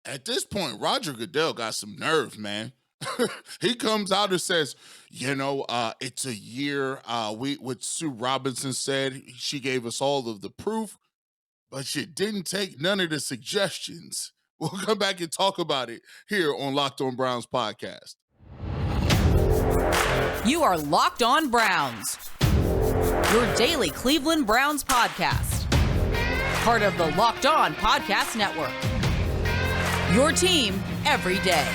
At this point, Roger Goodell got some nerve, man. He comes out and says, it's a year. What Sue Robinson said, she gave us all of the proof, but she didn't take none of the suggestions. We'll come back and talk about it here on Locked On Browns podcast. You are Locked On Browns, your daily Cleveland Browns podcast. Part of the Locked On Podcast Network. Your team every day.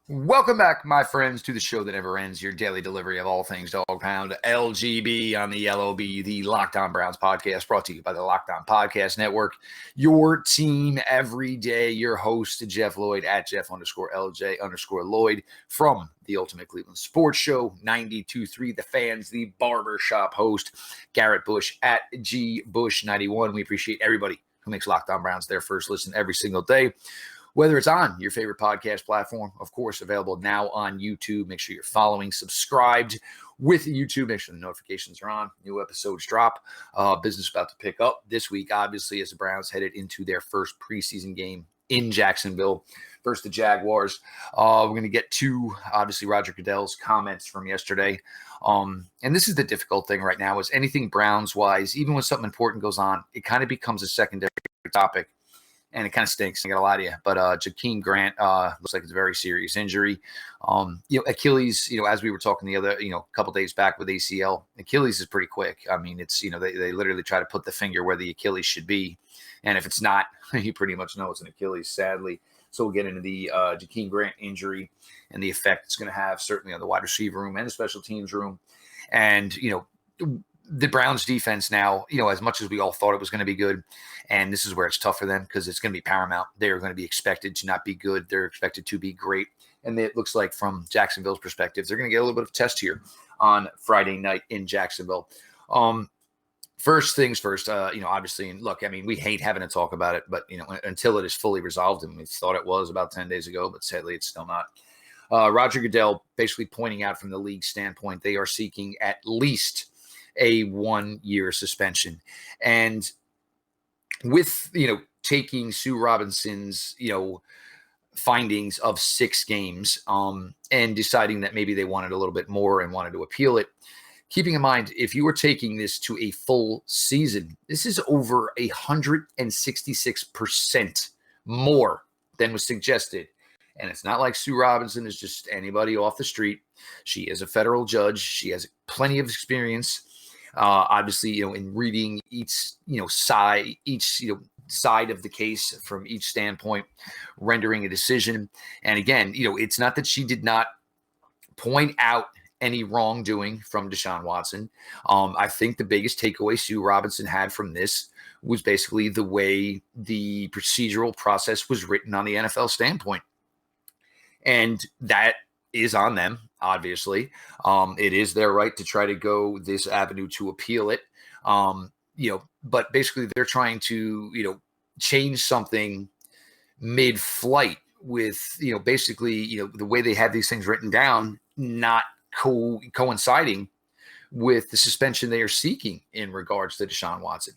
Welcome back, my friends, to the show that never ends, your daily delivery of all things Dog Pound, LGB on the LOB, the Locked On Browns podcast, brought to you by the Locked On Podcast Network. Your team every day. Your host, Jeff Lloyd, at Jeff_LJ_Lloyd from the Ultimate Cleveland Sports Show, 92.3 The Fans, the barbershop host, Garrett Bush at GBush91. We appreciate everybody who makes Locked On Browns their first listen every single day. Whether it's on your favorite podcast platform, of course, available now on YouTube. Make sure you're following, subscribed with YouTube. Make sure the notifications are on. New episodes drop. Business about to pick up this week, obviously, as the Browns headed into their first preseason game in Jacksonville versus the Jaguars. We're going to get to, obviously, Roger Goodell's comments from yesterday. And this is the difficult thing right now, is anything Browns-wise, even when something important goes on, it kind of becomes a secondary topic. And it kind of stinks, I got a lot of you. But Jakeem Grant looks like it's a very serious injury. Achilles, as we were talking the other, a couple days back with ACL, Achilles is pretty quick. I mean, it's, they literally try to put the finger where the Achilles should be. And if it's not, you pretty much know it's an Achilles, sadly. So we'll get into the Jakeem Grant injury and the effect it's going to have, certainly on the wide receiver room and the special teams room. And, the Browns defense now, as much as we all thought it was going to be good, and this is where it's tough for them because it's going to be paramount. They're going to be expected to not be good. They're expected to be great. And it looks like from Jacksonville's perspective, they're going to get a little bit of test here on Friday night in Jacksonville. First things first, obviously, and look, I mean, we hate having to talk about it, but, until it is fully resolved, and we thought it was about 10 days ago, but sadly it's still not. Roger Goodell basically pointing out from the league standpoint, they are seeking at least a 1-year suspension. And with, taking Sue Robinson's, findings of 6 games and deciding that maybe they wanted a little bit more and wanted to appeal it, keeping in mind, if you were taking this to a full season, this is over 166% more than was suggested. And it's not like Sue Robinson is just anybody off the street. She is a federal judge. She has plenty of experience. Obviously, in reading each side of the case from each standpoint, rendering a decision. And again, it's not that she did not point out any wrongdoing from Deshaun Watson. I think the biggest takeaway Sue Robinson had from this was basically the way the procedural process was written on the NFL standpoint. And that is on them, obviously. It is their right to try to go this avenue to appeal it. But basically they're trying to, change something mid-flight with, basically, the way they have these things written down, not coinciding with the suspension they are seeking in regards to Deshaun Watson.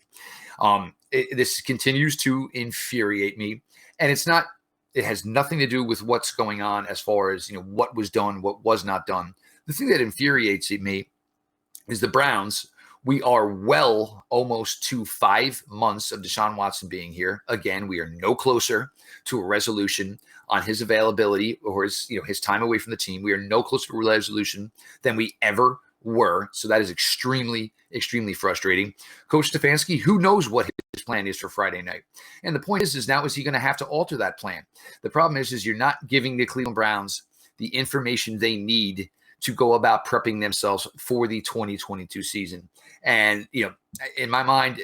This continues to infuriate me. And it has nothing to do with what's going on as far as, what was done, what was not done. The thing that infuriates me is the Browns. We are well almost to 5 months of Deshaun Watson being here. Again, we are no closer to a resolution on his availability or his time away from the team. We are no closer to a resolution than we ever were. So that is extremely, extremely frustrating. Coach Stefanski, who knows what his plan is for Friday night? And the point is now, is he going to have to alter that plan? The problem is you're not giving the Cleveland Browns the information they need to go about prepping themselves for the 2022 season. And, in my mind,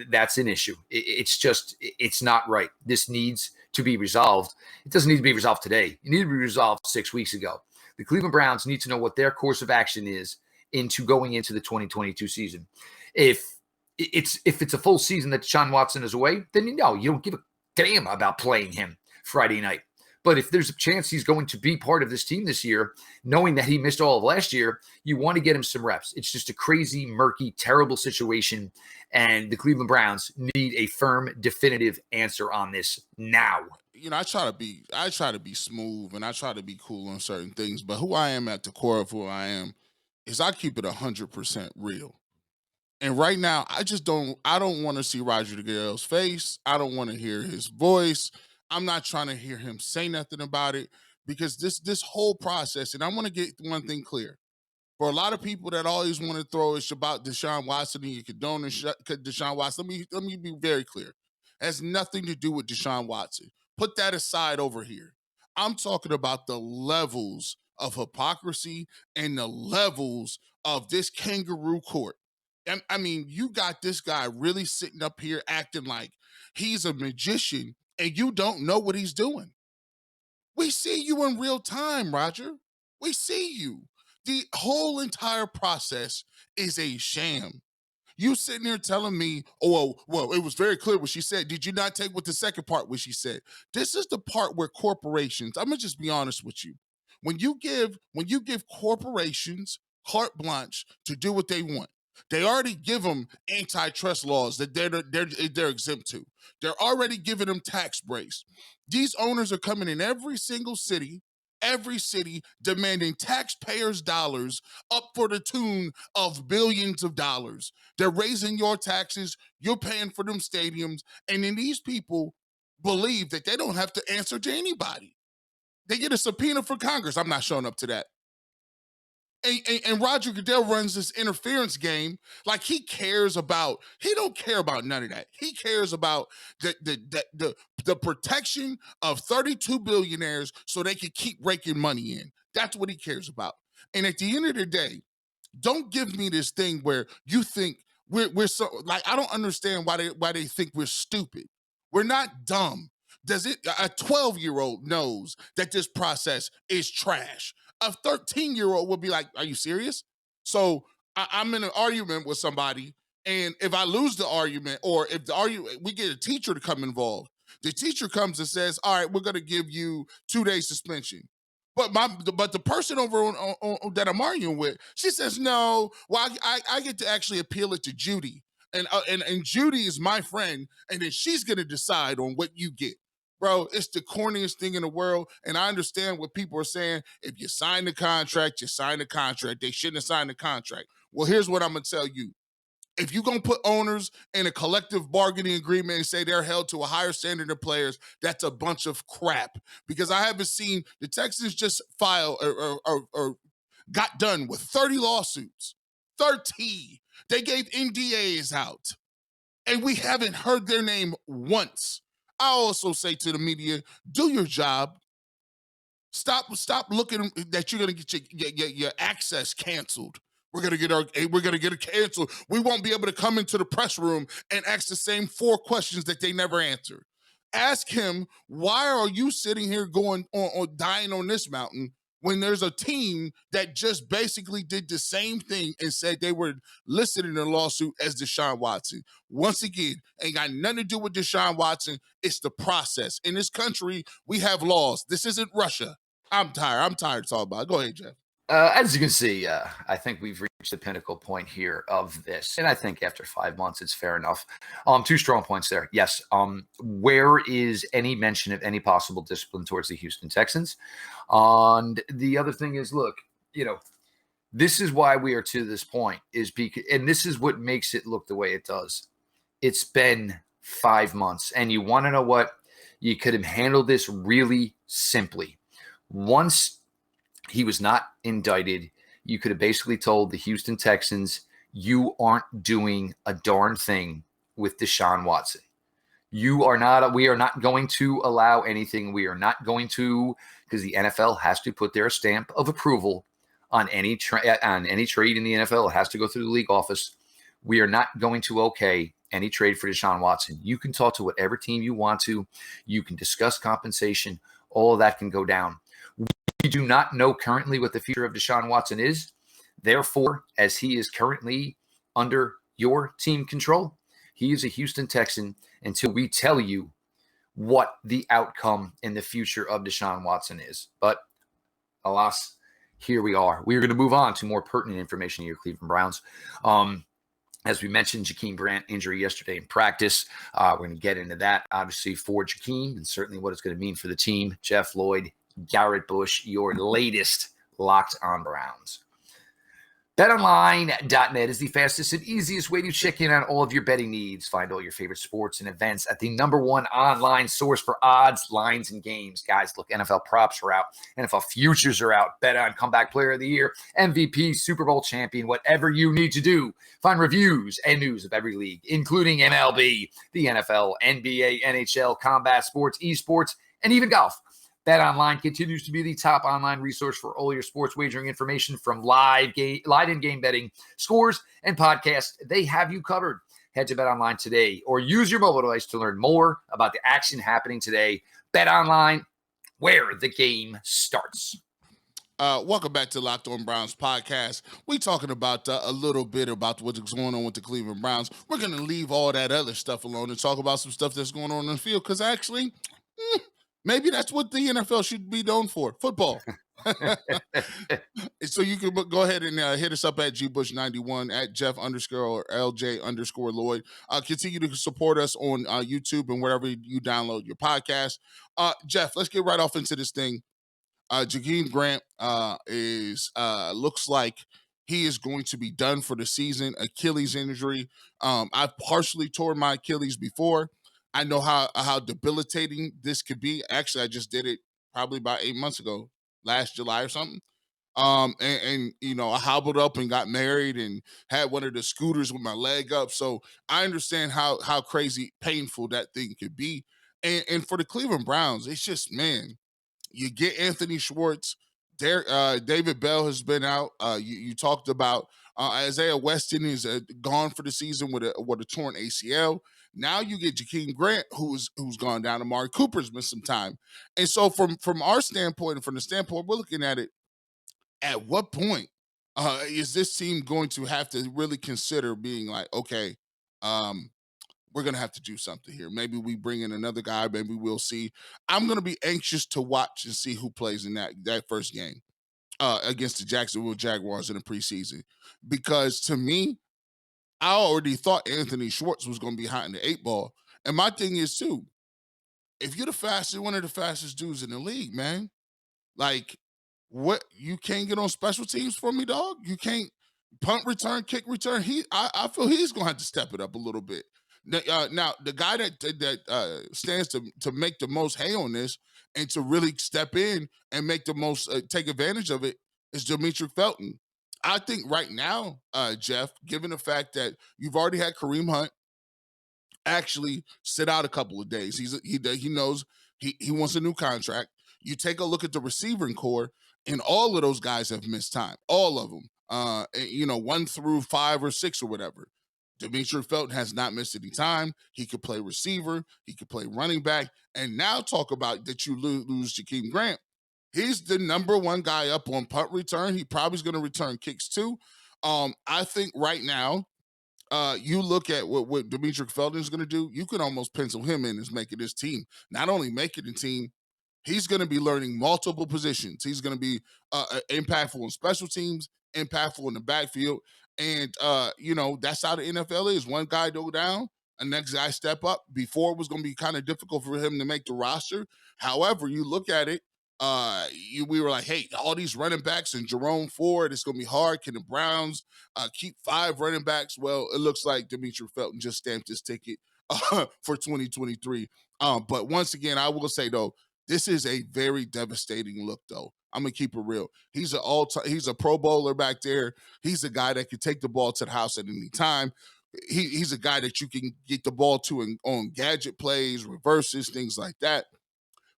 that's an issue. It's not right. This needs to be resolved. It doesn't need to be resolved today. It needed to be resolved 6 weeks ago. The Cleveland Browns need to know what their course of action is into going into the 2022 season. If it's a full season that Deshaun Watson is away, then you don't give a damn about playing him Friday night. But if there's a chance he's going to be part of this team this year, knowing that he missed all of last year, you want to get him some reps. It's just a crazy, murky, terrible situation. And the Cleveland Browns need a firm, definitive answer on this now. I try to be smooth and I try to be cool on certain things, but who I am at the core of who I am is I keep it 100% real. And right now, I don't want to see Roger Goodell's face. I don't want to hear his voice. I'm not trying to hear him say nothing about it because this whole process, and I want to get one thing clear. For a lot of people that always want to throw it's about Deshaun Watson and you condone Deshaun Watson, let me be very clear. It has nothing to do with Deshaun Watson. Put that aside over here. I'm talking about the levels of hypocrisy and the levels of this kangaroo court. I mean, you got this guy really sitting up here acting like he's a magician and you don't know what he's doing. We see you in real time, Roger. We see you. The whole entire process is a sham. You sitting here telling me, oh, well, it was very clear what she said. Did you not take what the second part what she said? This is the part where corporations, I'm gonna just be honest with you. When you give corporations carte blanche to do what they want, they already give them antitrust laws that they're exempt to. They're already giving them tax breaks. These owners are coming in every city, demanding taxpayers' dollars up for the tune of billions of dollars. They're raising your taxes, you're paying for them stadiums, and then these people believe that they don't have to answer to anybody. They get a subpoena for Congress. I'm not showing up to that. And Roger Goodell runs this interference game like he don't care about none of that. He cares about the protection of 32 billionaires so they can keep raking money in. That's what he cares about. And at the end of the day, don't give me this thing where you think we're so like I don't understand why they think we're stupid. We're not dumb. A 12-year-old knows that this process is trash. A 13-year-old would be like, are you serious? So I'm in an argument with somebody, and if I lose the argument, or if we get a teacher to come involved, the teacher comes and says, all right, we're going to give you 2 days suspension. But the person over on that I'm arguing with, she says, no, well, I get to actually appeal it to Judy. And Judy is my friend, and then she's going to decide on what you get. Bro, it's the corniest thing in the world, and I understand what people are saying. If you sign the contract, you sign the contract. They shouldn't have signed the contract. Well, here's what I'm going to tell you. If you're going to put owners in a collective bargaining agreement and say they're held to a higher standard than players, that's a bunch of crap. Because I haven't seen the Texans just file or got done with 30 lawsuits. 30. They gave NDAs out, and we haven't heard their name once. I also say to the media, do your job. Stop looking that you're gonna get your access canceled. We're gonna get it canceled. We won't be able to come into the press room and ask the same 4 questions that they never answered. Ask him, why are you sitting here going on dying on this mountain when there's a team that just basically did the same thing and said they were listed in a lawsuit as Deshaun Watson? Once again, ain't got nothing to do with Deshaun Watson. It's the process. In this country, we have laws. This isn't Russia. I'm tired to talk about it. Go ahead, Jeff. As you can see, I think we've reached the pinnacle point here of this. And I think after 5 months, it's fair enough. 2 strong points there. Yes. Where is any mention of any possible discipline towards the Houston Texans? And the other thing is, look, this is why we are to this point, is because, and this is what makes it look the way it does. It's been 5 months. And you want to know what? You could have handled this really simply. Once he was not indicted, you could have basically told the Houston Texans, you aren't doing a darn thing with Deshaun Watson. We are not going to allow anything. We are not going to, because the NFL has to put their stamp of approval on any trade in the NFL. It has to go through the league office. We are not going to okay any trade for Deshaun Watson. You can talk to whatever team you want to. You can discuss compensation. All of that can go down. We do not know currently what the future of Deshaun Watson is. Therefore, as he is currently under your team control, he is a Houston Texan until we tell you what the outcome in the future of Deshaun Watson is. But alas, here we are. We are going to move on to more pertinent information here, Cleveland Browns. As we mentioned, Jakeem Grant injury yesterday in practice. We're going to get into that, obviously, for Jakeem and certainly what it's going to mean for the team. Jeff, Lloyd, Garrett Bush, your latest Locked On Browns. BetOnline.net is the fastest and easiest way to check in on all of your betting needs. Find all your favorite sports and events at the #1 online source for odds, lines, and games. Guys, look, NFL props are out. NFL futures are out. Bet on comeback player of the year, MVP, Super Bowl champion, whatever you need to do. Find reviews and news of every league, including MLB, the NFL, NBA, NHL, combat sports, esports, and even golf. BetOnline continues to be the top online resource for all your sports wagering information, from live in-game betting, scores, and podcasts. They have you covered. Head to BetOnline today or use your mobile device to learn more about the action happening today. BetOnline, where the game starts. Welcome back to Locked On Browns podcast. We're talking about a little bit about what's going on with the Cleveland Browns. We're going to leave all that other stuff alone and talk about some stuff that's going on in the field, because actually, maybe that's what the NFL should be known for, football. So you can go ahead and hit us up at gbush91, at Jeff_LJ_Lloyd. Continue to support us on YouTube and wherever you download your podcast. Jeff, let's get right off into this thing. Jakeem Grant looks like he is going to be done for the season. Achilles injury. I've partially torn my Achilles before. I know how debilitating this could be. Actually, I just did it probably about 8 months ago, last July or something. And you know, I hobbled up and got married and had one of the scooters with my leg up. So I understand how crazy painful that thing could be. And for the Cleveland Browns, it's just, man, you get Anthony Schwartz. David Bell has been out. You talked about Isaiah Weston is gone for the season with a torn ACL. Now you get Jakeem Grant, who's gone down. Amari Cooper's missed some time. And so from our standpoint and from the standpoint we're looking at it, at what point is this team going to have to really consider being like, okay, we're going to have to do something here. Maybe we bring in another guy. Maybe we'll see. I'm going to be anxious to watch and see who plays in that first game against the Jacksonville Jaguars in the preseason. Because to me, I already thought Anthony Schwartz was going to be hot in the 8-ball. And my thing is, too, if you're one of the fastest dudes in the league, man, like, what, you can't get on special teams for me, dog? You can't punt return, kick return? I feel he's going to have to step it up a little bit. Now, the guy that stands to make the most hay on this and to really step in and make the most, take advantage of it, is Demetric Felton. I think right now, Jeff, given the fact that you've already had Kareem Hunt actually sit out a couple of days, he knows he wants a new contract. You take a look at the receiving core, and all of those guys have missed time, all of them. 1 through 5 or 6 or whatever. Demetric Felton has not missed any time. He could play receiver. He could play running back. And now talk about that you lose Jakeem Grant. He's the #1 guy up on punt return. He probably is going to return kicks too. I think right now, you look at what Demetric Felton is going to do, you can almost pencil him in as making this team. Not only making the team, he's going to be learning multiple positions. He's going to be impactful in special teams, impactful in the backfield. And, that's how the NFL is. One guy go down, the next guy step up. Before, it was going to be kind of difficult for him to make the roster. However, you look at it, we were like, hey, all these running backs and Jerome Ford, it's going to be hard. Can the Browns keep 5 running backs? Well, it looks like Demetric Felton just stamped his ticket for 2023. But once again, I will say, though, this is a very devastating look, though. I'm going to keep it real. He's a Pro Bowler back there. He's a guy that can take the ball to the house at any time. He's a guy that you can get the ball to on gadget plays, reverses, things like that.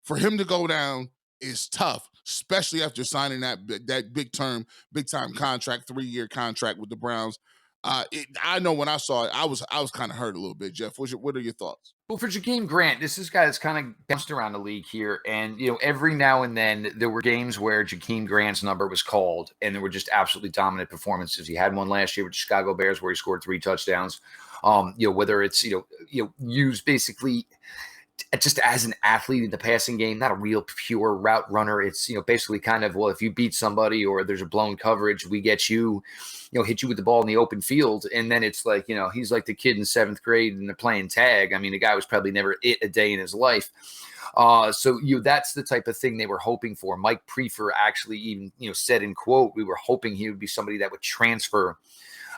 For him to go down is tough, especially after signing that big time contract, 3-year contract with the Browns. I know when I saw it, I was kind of hurt a little bit. Jeff, what are your thoughts? Well, for Jakeem Grant, this is a guy that's kind of bounced around the league here. And, every now and then there were games where Jakeem Grant's number was called and there were just absolutely dominant performances. He had one last year with the Chicago Bears where he scored 3 touchdowns. Whether it's, used basically just as an athlete in the passing game, not a real pure route runner. It's, basically kind of, well, if you beat somebody or there's a blown coverage, we get you, hit you with the ball in the open field. And then it's like, he's like the kid in 7th grade and they're playing tag. I mean, the guy was probably never it a day in his life. So that's the type of thing they were hoping for. Mike Prefer actually even, said in quote, we were hoping he would be somebody that would transform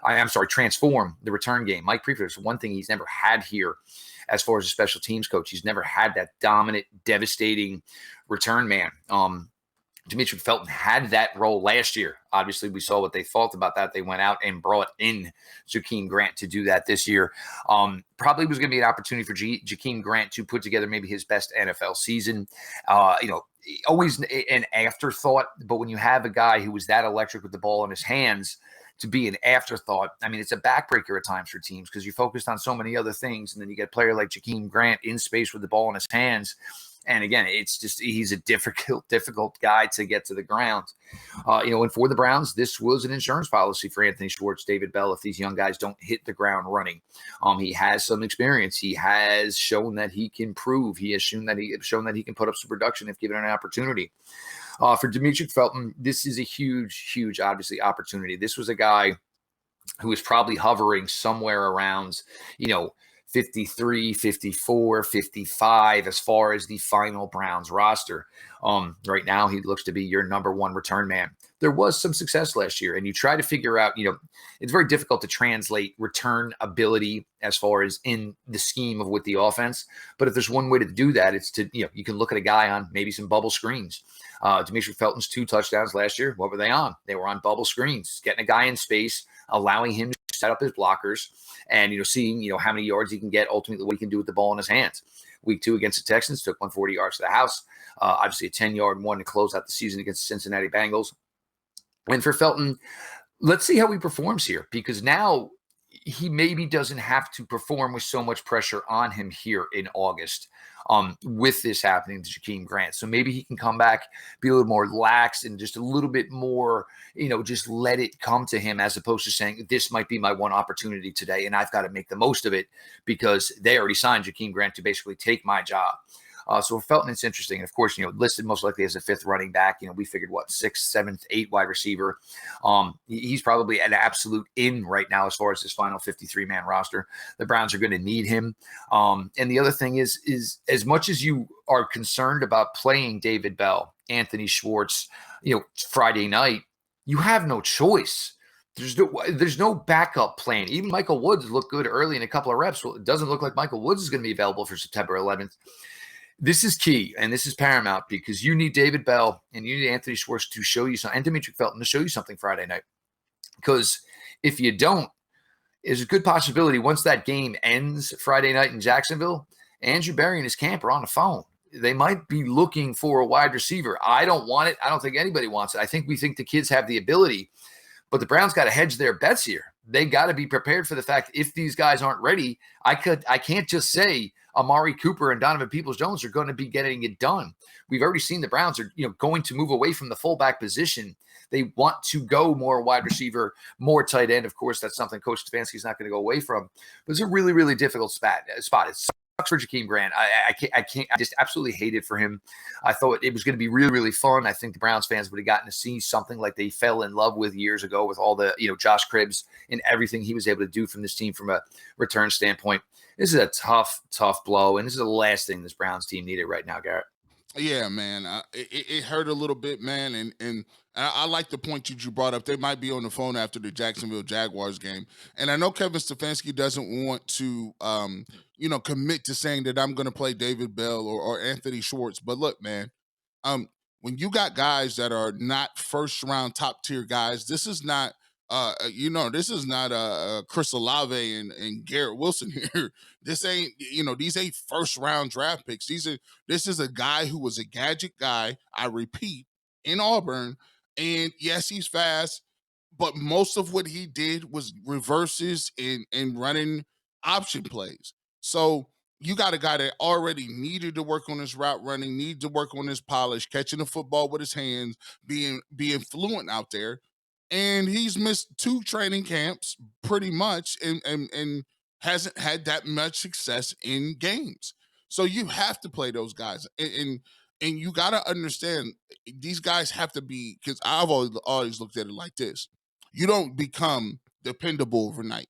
the return game. Mike Prefer is one thing he's never had here as far as a special teams coach. He's never had that dominant, devastating return man. Demetric Felton had that role last year. Obviously, we saw what they thought about that. They went out and brought in Jakeem Grant to do that this year. Probably was going to be an opportunity for Jakeem Grant to put together maybe his best NFL season. Always an afterthought, but when you have a guy who was that electric with the ball in his hands, to be an afterthought, I mean, it's a backbreaker at times for teams because you're focused on so many other things. And then you get a player like Jakeem Grant in space with the ball in his hands. And again, it's just, he's a difficult guy to get to the ground. And for the Browns, this was an insurance policy for Anthony Schwartz, David Bell, if these young guys don't hit the ground running. He has some experience. He has shown that he can prove. He has shown that he can put up some production if given an opportunity. For Demetric Felton, this is a huge, obviously, opportunity. This was a guy who was probably hovering somewhere around, 53, 54, 55 as far as the final Browns roster. Right now, he looks to be your number one return man. There was some success last year, and you try to figure out, it's very difficult to translate return ability as far as in the scheme of with the offense. But if there's one way to do that, it's to, you can look at a guy on maybe some bubble screens. Demetric Felton's 2 touchdowns last year, what were they on? They were on bubble screens, getting a guy in space, allowing him to set up his blockers, and seeing how many yards he can get, ultimately what he can do with the ball in his hands. Week 2 against the Texans, took 140 yards to the house. Obviously a 10-yard one to close out the season against the Cincinnati Bengals. And for Felton, let's see how he performs here, because now he maybe doesn't have to perform with so much pressure on him here in August with this happening to Jakeem Grant. So maybe he can come back, be a little more lax and just a little bit more, just let it come to him, as opposed to saying, this might be my one opportunity today and I've got to make the most of it because they already signed Jakeem Grant to basically take my job. So for Felton, it's interesting. And of course, listed most likely as a 5th running back. We figured 6th, 7th, 8th wide receiver. He's probably an absolute in right now as far as this final 53-man roster. The Browns are going to need him. And the other thing is as much as you are concerned about playing David Bell, Anthony Schwartz, Friday night, you have no choice. There's no backup plan. Even Michael Woods looked good early in a couple of reps. Well, it doesn't look like Michael Woods is going to be available for September 11th. This is key, and this is paramount, because you need David Bell and you need Anthony Schwartz to show you something, and Demetric Felton to show you something Friday night. Because if you don't, there's a good possibility once that game ends Friday night in Jacksonville, Andrew Berry and his camp are on the phone. They might be looking for a wide receiver. I don't want it. I don't think anybody wants it. We think the kids have the ability, but the Browns got to hedge their bets here. They got to be prepared for the fact if these guys aren't ready, I can't just say Amari Cooper and Donovan Peoples-Jones are going to be getting it done. We've already seen the Browns are going to move away from the fullback position. They want to go more wide receiver, more tight end. Of course, that's something Coach Stefanski is not going to go away from. But it's a really, really difficult spot. It sucks for Jakeem Grant. I just absolutely hate it for him. I thought it was going to be really, really fun. I think the Browns fans would have gotten to see something like they fell in love with years ago with all the, Josh Cribbs and everything he was able to do from this team from a return standpoint. This is a tough blow, and this is the last thing this Browns team needed right now, Garrett. Yeah, man. It hurt a little bit, man. And I like the point you brought up. They might be on the phone after the Jacksonville Jaguars game. And I know Kevin Stefanski doesn't want to, commit to saying that I'm going to play David Bell or Anthony Schwartz. But look, man, when you got guys that are not first round top tier guys, this is not, this is not Chris Olave and Garrett Wilson here. This ain't, these ain't first round draft picks. This is a guy who was a gadget guy, I repeat, in Auburn. And yes, he's fast, but most of what he did was reverses and running option plays. So you got a guy that already needed to work on his route running, needed to work on his polish, catching the football with his hands, being fluent out there. And he's missed 2 training camps pretty much and hasn't had that much success in games. So you have to play those guys, and you got to understand these guys have to be, because I've always looked at it like this: you don't become dependable overnight.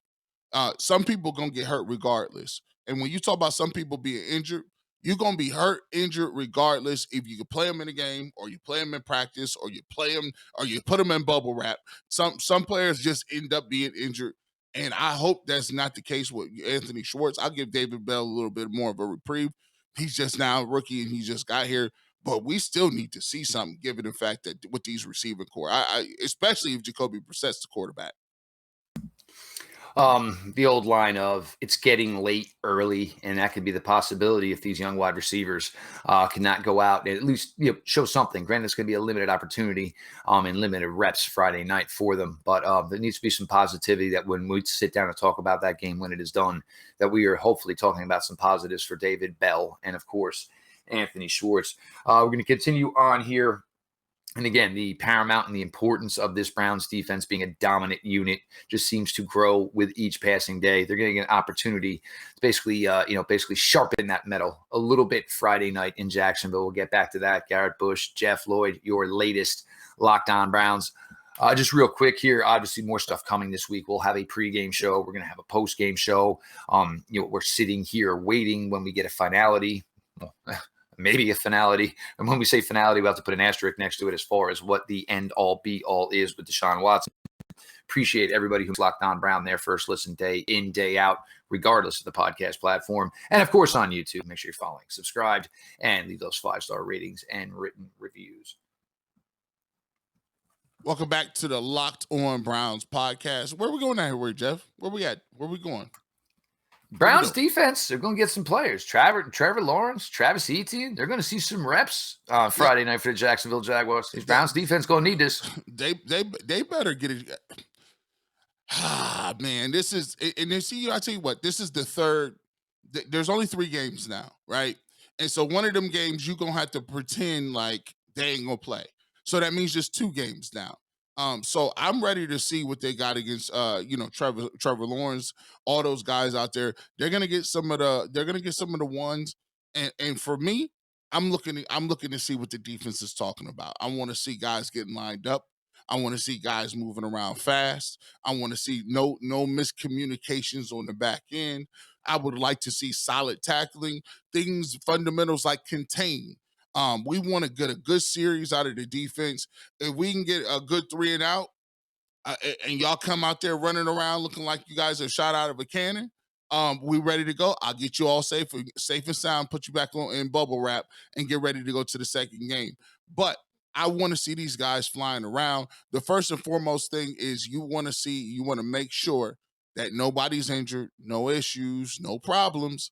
Some people gonna get hurt regardless. And when you talk about some people being injured, you're gonna be hurt, injured regardless if you can play them in a game or you play them in practice or you play them or you put them in bubble wrap. Some players just end up being injured. And I hope that's not the case with Anthony Schwartz. I'll give David Bell a little bit more of a reprieve. He's just now a rookie and he just got here. But we still need to see something, given the fact that with these receiving core, especially if Jacoby Brissett's the quarterback. The old line of it's getting late early, and that could be the possibility if these young wide receivers cannot go out and at least show something. Granted, it's going to be a limited opportunity and limited reps Friday night for them, but there needs to be some positivity that when we sit down and talk about that game when it is done, that we are hopefully talking about some positives for David Bell and, of course, Anthony Schwartz. We're going to continue on here. And again, the paramount and the importance of this Browns defense being a dominant unit just seems to grow with each passing day. They're getting an opportunity to basically sharpen that metal a little bit Friday night in Jacksonville. We'll get back to that. Garrett Bush, Jeff Lloyd, your latest Locked On Browns. Just real quick here, obviously more stuff coming this week. We'll have a pregame show. We're going to have a postgame show. We're sitting here waiting when we get a finality. Maybe a finality. And when we say finality, we have to put an asterisk next to it as far as what the end all be all is with Deshaun Watson. Appreciate everybody who's Locked On Brown their first listen day in, day out, regardless of the podcast platform. And of course on YouTube, make sure you're following, subscribed, and leave those 5-star ratings and written reviews. Welcome back to the Locked On Browns podcast. Where are we going at here, Jeff? Where we at? Where we going? Browns defense, they're going to get some players. Trevor Lawrence, Travis Etienne, they're going to see some reps Friday night for the Jacksonville Jaguars. These Browns defense going to need this. They better get it. Man, this is, and then see, I tell you what, this is the third. There's only 3 games now, right? And so one of them games you're going to have to pretend like they ain't going to play. So that means just 2 games now. So I'm ready to see what they got against Trevor Lawrence, all those guys out there. They're gonna get some of the ones. And for me, I'm looking to see what the defense is talking about. I want to see guys getting lined up. I want to see guys moving around fast. I want to see no miscommunications on the back end. I would like to see solid tackling, fundamentals like contain. We want to get a good series out of the defense. If we can get a good 3 and out, and y'all come out there running around looking like you guys are shot out of a cannon, we ready to go. I'll get you all safe and sound, put you back on in bubble wrap, and get ready to go to the second game. But I want to see these guys flying around. The first and foremost thing is you want to make sure that nobody's injured, no issues, no problems,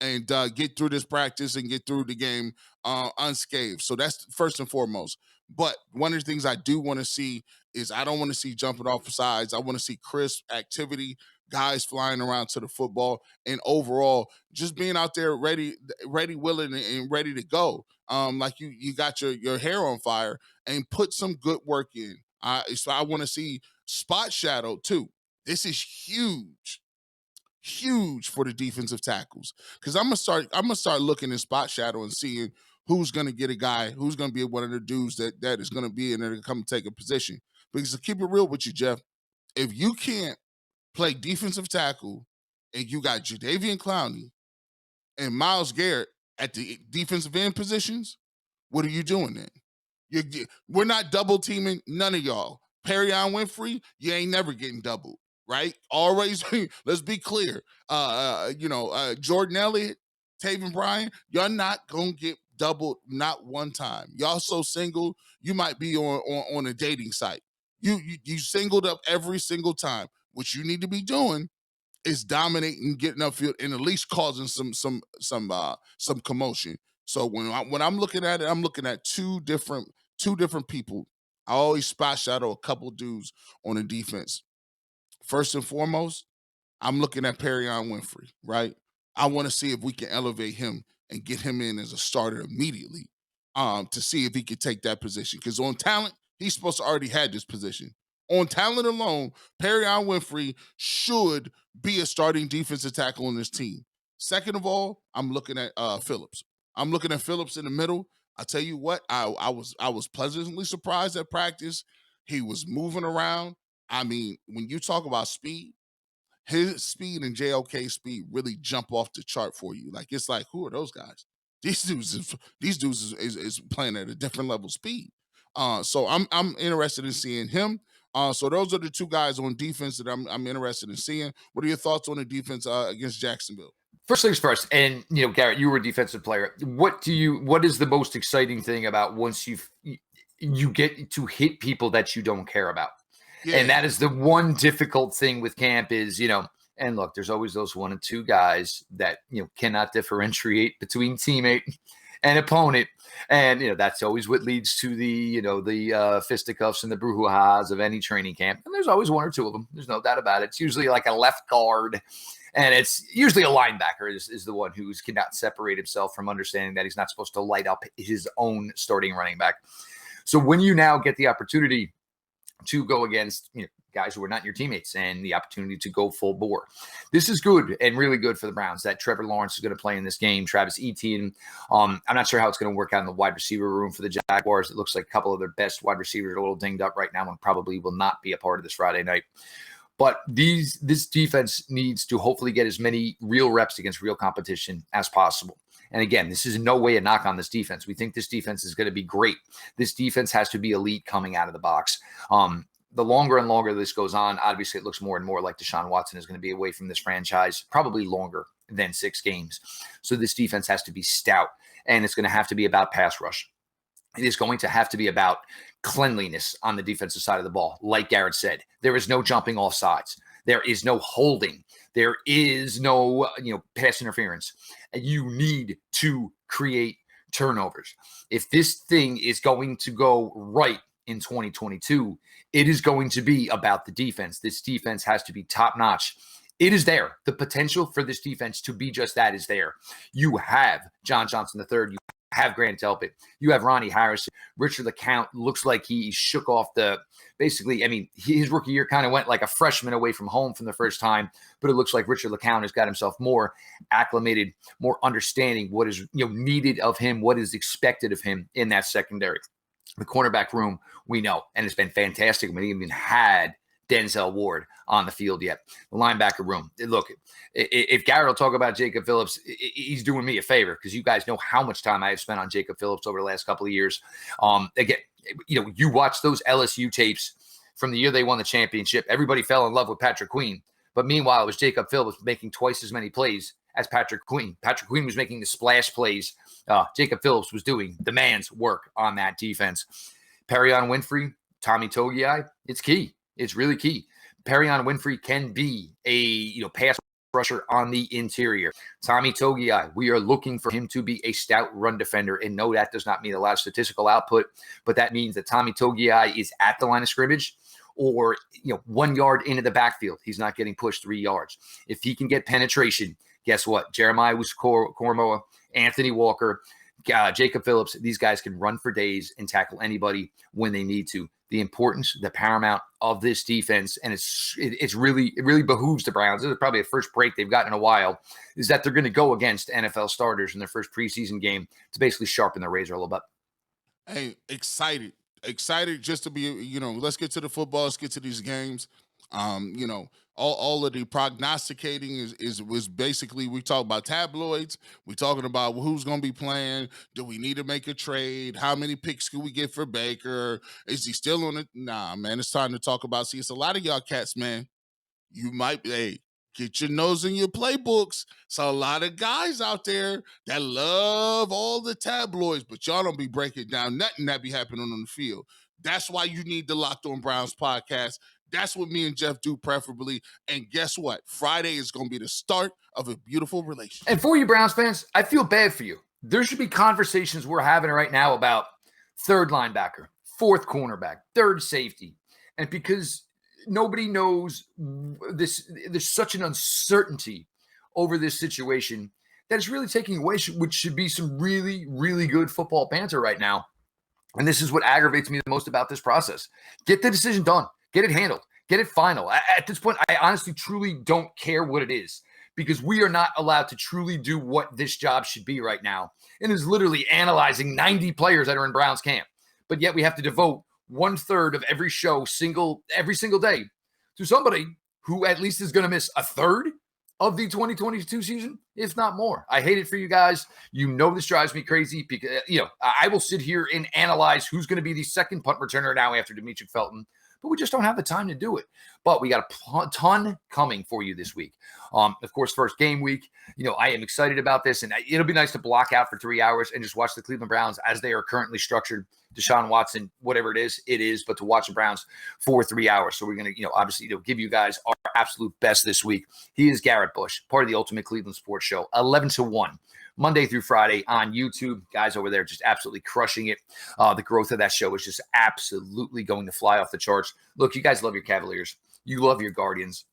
and get through this practice and get through the game unscathed. So that's first and foremost. But one of the things I do want to see is I don't want to see jumping off the sides. I want to see crisp activity, guys flying around to the football, and overall just being out there ready, willing, and ready to go. Like you got your hair on fire, and put some good work in. So I want to see spot shadow too. This is huge for the defensive tackles, because I'm gonna start looking in spot shadow and seeing who's gonna get a guy, who's gonna be one of the dudes that is gonna be in there to come take a position. Because to keep it real with you, Jeff, if you can't play defensive tackle and you got Jadeveon Clowney and Myles Garrett at the defensive end positions, what are you doing then? We're not double teaming none of y'all. Perion Winfrey, you ain't never getting doubled. Right? Always, let's be clear. Jordan Elliott, Taven Bryan, you're not gonna get doubled not one time. Y'all so single, you might be on a dating site. You singled up every single time. What you need to be doing is dominating, getting upfield, and at least causing some commotion. So when I'm looking at it, I'm looking at two different people. I always spot shadow a couple dudes on the defense. First and foremost, I'm looking at Perion Winfrey, right? I want to see if we can elevate him and get him in as a starter immediately, to see if he could take that position. Because on talent, he's supposed to already had this position. On talent alone, Perion Winfrey should be a starting defensive tackle on this team. Second of all, I'm looking at Phillips. I'm looking at Phillips in the middle. I tell you what, I was pleasantly surprised at practice. He was moving around. I mean, when you talk about speed, his speed and JOK speed really jump off the chart for you. Like it's like, who are those guys? These dudes is playing at a different level of speed. So I'm interested in seeing him. So those are the two guys on defense that I'm interested in seeing. What are your thoughts on the defense against Jacksonville? First things first, and Garrett, you were a defensive player. What is the most exciting thing about once you get to hit people that you don't care about? Yeah. And that is the one difficult thing with camp is, and look, there's always those one or two guys that, cannot differentiate between teammate and opponent. And, that's always what leads to the fisticuffs and the brouhahas of any training camp. And there's always one or two of them. There's no doubt about it. It's usually like a left guard. And it's usually a linebacker is the one who cannot separate himself from understanding that he's not supposed to light up his own starting running back. So when you now get the opportunity to go against guys who are not your teammates and the opportunity to go full bore, this is good and really good for the Browns that Trevor Lawrence is going to play in this game. Travis Etienne, I'm not sure how it's going to work out in the wide receiver room for the Jaguars. It looks like a couple of their best wide receivers are a little dinged up right now and probably will not be a part of this Friday night. But this defense needs to hopefully get as many real reps against real competition as possible. And again, this is in no way a knock on this defense. We think this defense is going to be great. This defense has to be elite coming out of the box. The longer and longer this goes on, obviously it looks more and more like Deshaun Watson is going to be away from this franchise, probably longer than 6 games. So this defense has to be stout, and it's going to have to be about pass rush. It is going to have to be about cleanliness on the defensive side of the ball. Like Garrett said, there is no jumping off sides. There is no holding. There is no, pass interference. And you need to create turnovers. If this thing is going to go right in 2022, it is going to be about the defense. This defense has to be top notch. It is there. The potential for this defense to be just that is there. You have John Johnson III. You have Grant Delpit. You have Ronnie Harrison. Richard LeCount looks like he shook off his rookie year kind of went like a freshman away from home from the first time, but it looks like Richard LeCount has got himself more acclimated, more understanding what is needed of him, what is expected of him in that secondary. The cornerback room, we know, and it's been fantastic. We haven't even had Denzel Ward on the field yet. The linebacker room, look, if Garrett will talk about Jacob Phillips, he's doing me a favor because you guys know how much time I have spent on Jacob Phillips over the last couple of years. Again, you watch those LSU tapes from the year they won the championship. Everybody fell in love with Patrick Queen, but meanwhile, it was Jacob Phillips making twice as many plays as Patrick Queen. Patrick Queen was making the splash plays. Jacob Phillips was doing the man's work on that defense. Perion Winfrey, Tommy Togiai, it's key. It's really key. Perion Winfrey can be a pass rusher on the interior. Tommy Togiai, we are looking for him to be a stout run defender. And no, that does not mean a lot of statistical output, but that means that Tommy Togiai is at the line of scrimmage or 1 yard into the backfield. He's not getting pushed 3 yards. If he can get penetration, guess what? Jeremiah Cormoa, Anthony Walker, Jacob Phillips, these guys can run for days and tackle anybody when they need to. The importance, the paramount of this defense, and it really behooves the Browns. This is probably the first break they've gotten in a while, is that they're going to go against NFL starters in their first preseason game to basically sharpen the razor a little bit. Hey, excited just to be, let's get to the football, let's get to these games. All of the prognosticating was basically, we talk about tabloids. We're talking about who's going to be playing. Do we need to make a trade? How many picks can we get for Baker? Is he still on it? Nah, man, it's time to talk about, it's a lot of y'all cats, man. You might, get your nose in your playbooks. So a lot of guys out there that love all the tabloids, but y'all don't be breaking down nothing that be happening on the field. That's why you need the Locked On Browns podcast. That's what me and Jeff do preferably. And guess what? Friday is going to be the start of a beautiful relationship. And for you Browns fans, I feel bad for you. There should be conversations we're having right now about third linebacker, fourth cornerback, third safety. And because nobody knows this, there's such an uncertainty over this situation that is really taking away which should be some really, really good football banter right now. And this is what aggravates me the most about this process. Get the decision done. Get it handled. Get it final. At this point, I honestly, truly don't care what it is because we are not allowed to truly do what this job should be right now. And is literally analyzing 90 players that are in Browns camp. But yet we have to devote 1/3 of every show every single day to somebody who at least is going to miss a third of the 2022 season, if not more. I hate it for you guys. You know this drives me crazy because, I will sit here and analyze who's going to be the second punt returner now after Demetric Felton, but we just don't have the time to do it. But we got a ton coming for you this week. Of course, first game week. I am excited about this, and it'll be nice to block out for 3 hours and just watch the Cleveland Browns as they are currently structured. Deshaun Watson, whatever it is, but to watch the Browns for 3 hours. So we're going to, obviously, give you guys our absolute best this week. He is Garrett Bush, part of the Ultimate Cleveland Sports Show, 11 to 1, Monday through Friday on YouTube. Guys over there just absolutely crushing it. The growth of that show is just absolutely going to fly off the charts. Look, you guys love your Cavaliers. You love your Guardians.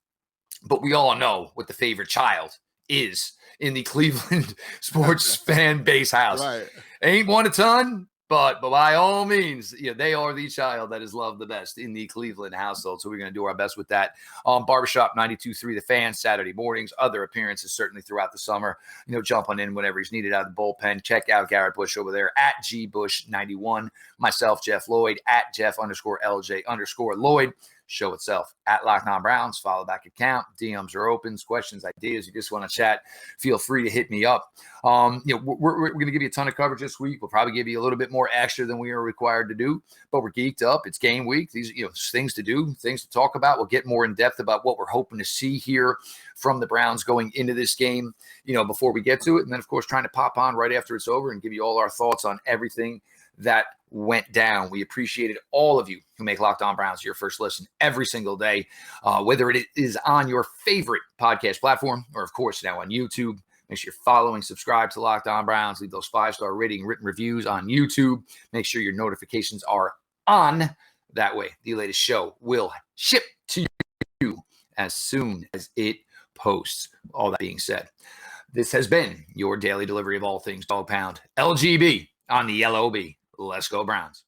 But we all know what the favorite child is in the Cleveland sports fan base house. Right. Ain't won a ton, but by all means, they are the child that is loved the best in the Cleveland household. So we're going to do our best with that. Barbershop 92.3 The Fan, Saturday mornings, other appearances certainly throughout the summer, jumping in whenever he's needed out of the bullpen. Check out Garrett Bush over there at GBush91. Myself, Jeff Lloyd, at Jeff_LJ_Lloyd. Show itself at Locked On Browns. Follow back account. DMs are open. Questions, ideas. You just want to chat, feel free to hit me up. We're going to give you a ton of coverage this week. We'll probably give you a little bit more extra than we are required to do, but we're geeked up. It's game week. These, things to do, things to talk about. We'll get more in depth about what we're hoping to see here from the Browns going into this game, before we get to it. And then, of course, trying to pop on right after it's over and give you all our thoughts on everything that went down. We appreciated all of you who make Locked On Browns your first listen every single day, whether it is on your favorite podcast platform or, of course, now on YouTube. Make sure you're following, subscribe to Locked On Browns, leave those 5-star rating, written reviews on YouTube. Make sure your notifications are on. That way, the latest show will ship to you as soon as it posts. All that being said, this has been your daily delivery of all things Dog Pound. LGB on the LOB. Let's go Browns.